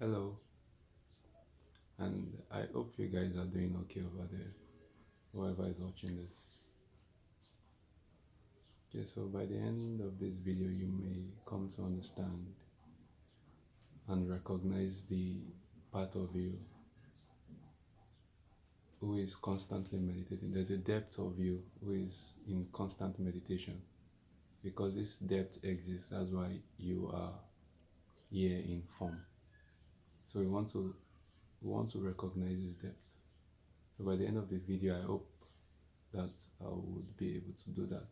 Hello, and I hope you guys are doing okay over there, whoever is watching this. Okay, so by the end of this video, you may come to understand and recognize the part of you who is constantly meditating. There's a depth of you who is in constant meditation because this depth exists. That's why you are here in form. So we want to recognize this depth. So by the end of the video, I hope that I would be able to do that.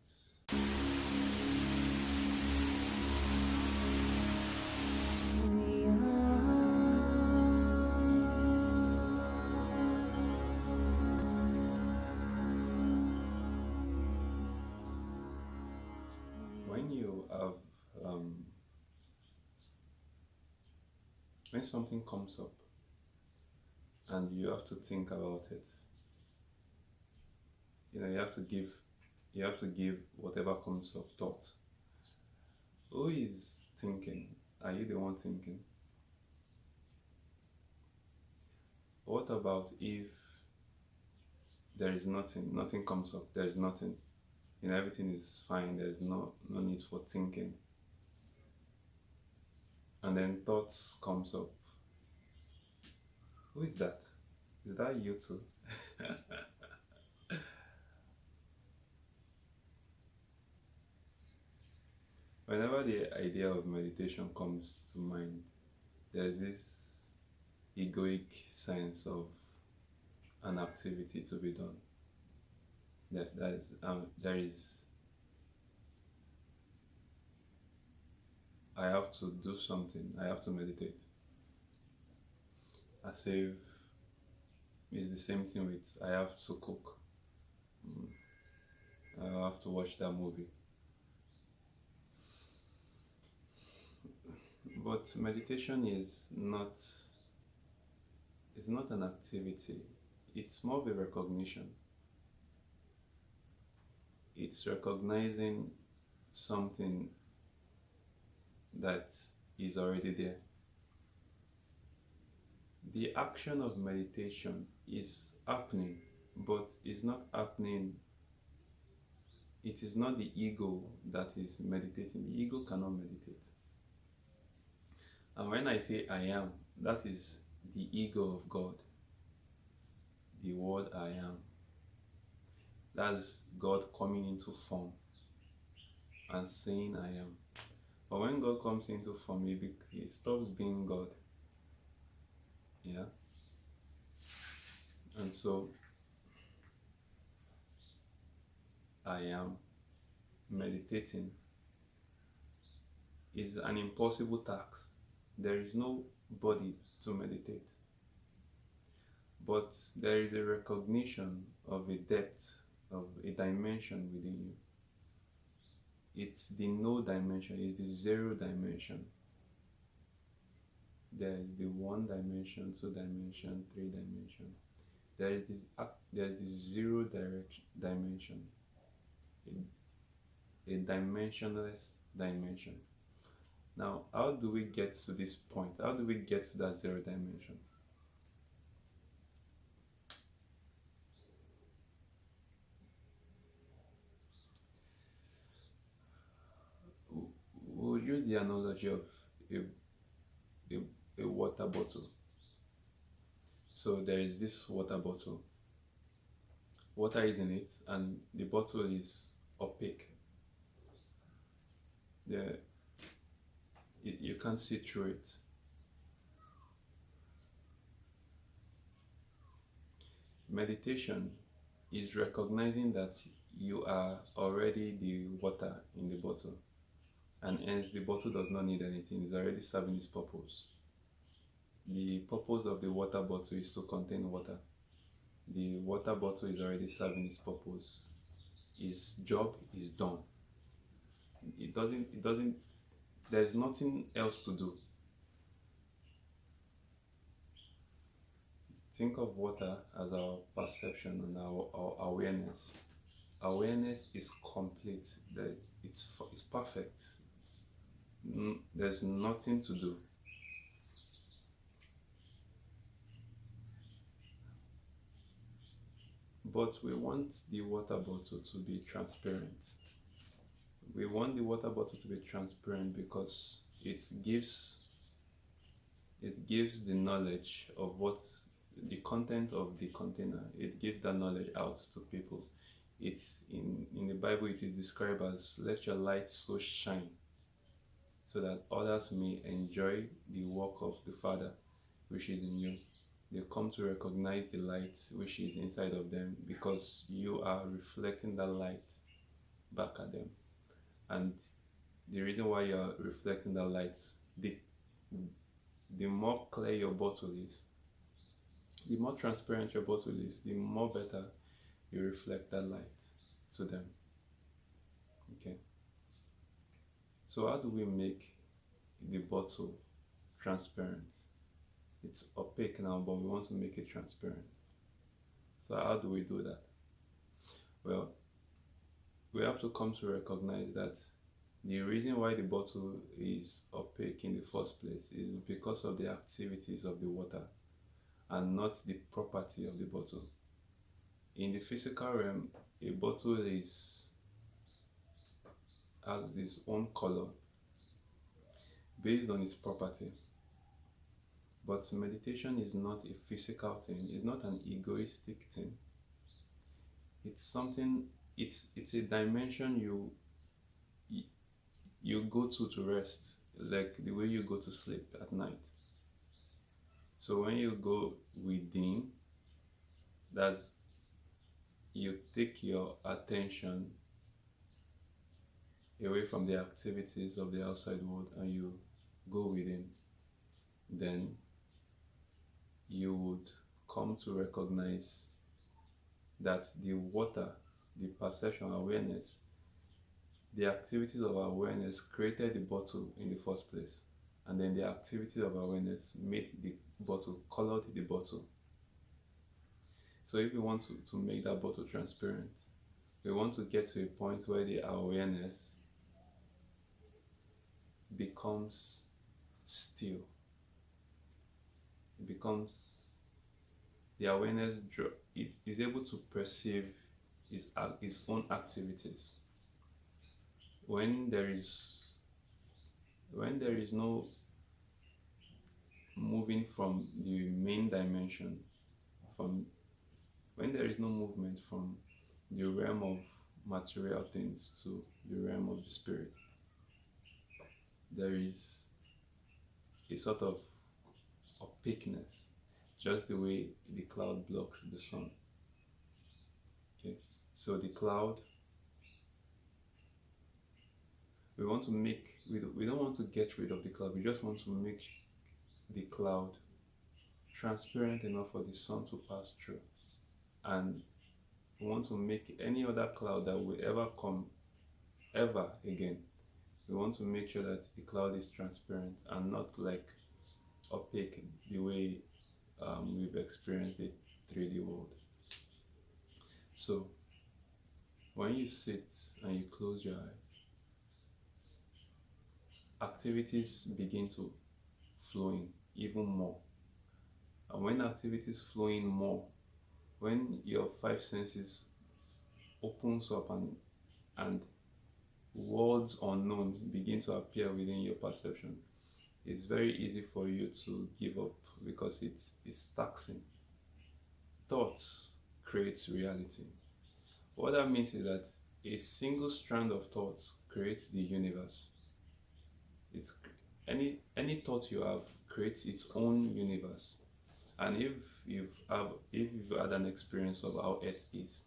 When you have when something comes up and you have to think about it, you have to give whatever comes up thought. Who is thinking? Are you the one thinking? What about if there is nothing comes up, there is nothing, everything is fine, there's no need for thinking, and then thoughts comes up? Who is that? Is that you too? Whenever the idea of meditation comes to mind, there's this egoic sense of an activity to be done. There is I have to do something. I have to meditate. As if it's the same thing with I have to cook. Mm, I have to watch that movie. But meditation is not an activity. It's more of a recognition. It's recognizing something that is already there. The action of meditation is happening, but it's not happening. It is not the ego that is meditating. The ego cannot meditate. And when I say I am, that is the ego of God, the word I am. That's God coming into form and saying I am. But when God comes into form, he stops being God. Yeah. And so I am meditating is an impossible task. There is nobody to meditate. But there is a recognition of a depth, of a dimension within you. It's the no dimension, it's the zero dimension. There is the one dimension, two dimension, three dimension. There is this zero dimension, a dimensionless dimension. Now, how do we get to this point? How do we get to that zero dimension? We'll use the analogy of a, a, a water bottle. So there is this water bottle. Water is in it, and the bottle is opaque. You can't see through it. Meditation is recognizing that you are already the water in the bottle, and hence the bottle does not need anything, it's already serving its purpose. The purpose of the water bottle is to contain water. The water bottle is already serving its purpose. Its job is done. There's nothing else to do. Think of water as our perception and our awareness. Awareness is complete. It's perfect. There's nothing to do. But we want the water bottle to be transparent. We want the water bottle to be transparent because it gives the knowledge of what the content of the container. It gives that knowledge out to people. It's in the Bible it is described as let your light so shine so that others may enjoy the work of the Father which is in you. They come to recognize the light which is inside of them because you are reflecting that light back at them. And the reason why you are reflecting that light, the more clear your bottle is, the more transparent your bottle is, the more better you reflect that light to them. Okay. So how do we make the bottle transparent? It's opaque now, but we want to make it transparent. So how do we do that? Well, we have to come to recognize that the reason why the bottle is opaque in the first place is because of the activities of the water and not the property of the bottle. In the physical realm, a bottle has its own color based on its property. But meditation is not a physical thing, it's not an egoistic thing. It's something, it's a dimension you go to rest, like the way you go to sleep at night. So when you go within, that's you take your attention away from the activities of the outside world and you go within, then you would come to recognize that the water, the perception, awareness, the activities of awareness created the bottle in the first place. And then the activities of awareness made the bottle, colored the bottle. So if we want to make that bottle transparent, we want to get to a point where the awareness becomes still. It becomes, the awareness, it is able to perceive its own activities. When there is no moving from the main dimension, when there is no movement from the realm of material things to the realm of the spirit, there is a sort of opaqueness, just the way the cloud blocks the sun. Okay, so the cloud, we don't want to get rid of the cloud, we just want to make the cloud transparent enough for the sun to pass through. And we want to make any other cloud that will ever come ever again, we want to make sure that the cloud is transparent and not like opaque the way we've experienced it 3D world. So when you sit and you close your eyes, activities begin to flow in even more. And when activities flow in more, when your five senses opens up and worlds unknown begin to appear within your perception, it's very easy for you to give up because it's taxing. Thoughts creates reality. What that means is that a single strand of thoughts creates the universe. It's any thought you have creates its own universe. And if you've had an experience of how Earth is,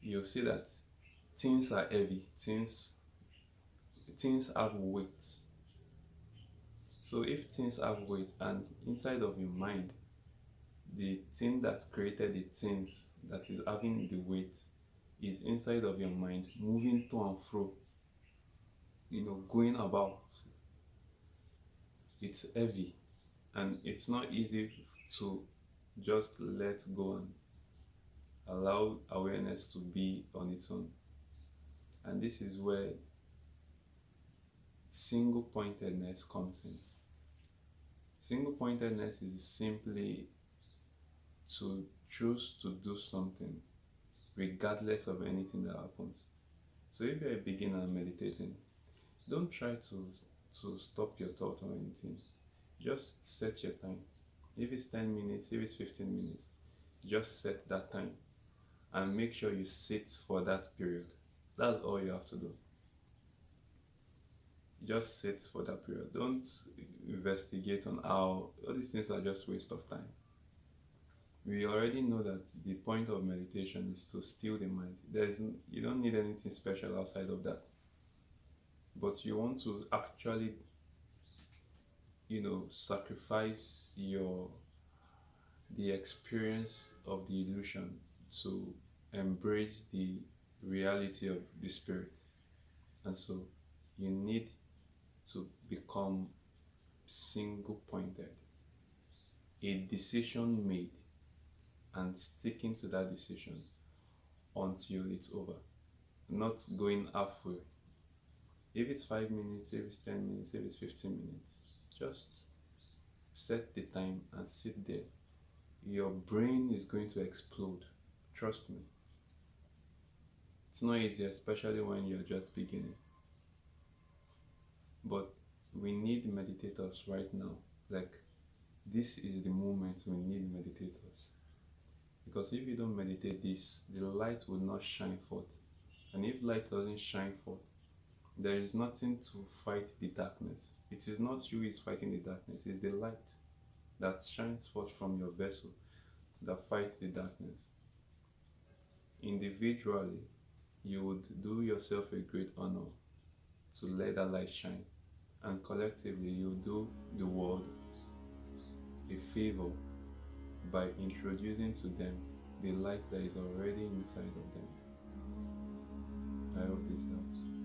you'll see that things are heavy, things have weight. So if things have weight and inside of your mind, the thing that created the things that is having the weight is inside of your mind, moving to and fro, going about. It's heavy and it's not easy to just let go and allow awareness to be on its own. And this is where single pointedness comes in. Single pointedness is simply to choose to do something regardless of anything that happens. So if you're a beginner meditating, don't try to stop your thought or anything. Just set your time. If it's 10 minutes, if it's 15 minutes, just set that time and make sure you sit for that period. That's all you have to do. Just sit for that period. Don't investigate on how all these things are just waste of time. We already know that the point of meditation is to still the mind. You don't need anything special outside of that. But you want to actually, sacrifice the experience of the illusion to embrace the reality of the spirit. And so you need to become single pointed, a decision made, and sticking to that decision until it's over, not going halfway. If it's 5 minutes, if it's 10 minutes, if it's 15 minutes, just set the time and sit there. Your brain is going to explode. Trust me. It's not easy, especially when you're just beginning. But we need meditators right now. Like, this is the moment we need meditators. Because if you don't meditate this, the light will not shine forth. And if light doesn't shine forth, there is nothing to fight the darkness. It is not you who is fighting the darkness, it's the light that shines forth from your vessel that fights the darkness. Individually, you would do yourself a great honor to let that light shine. And collectively, you do the world a favor by introducing to them the light that is already inside of them. I hope this helps.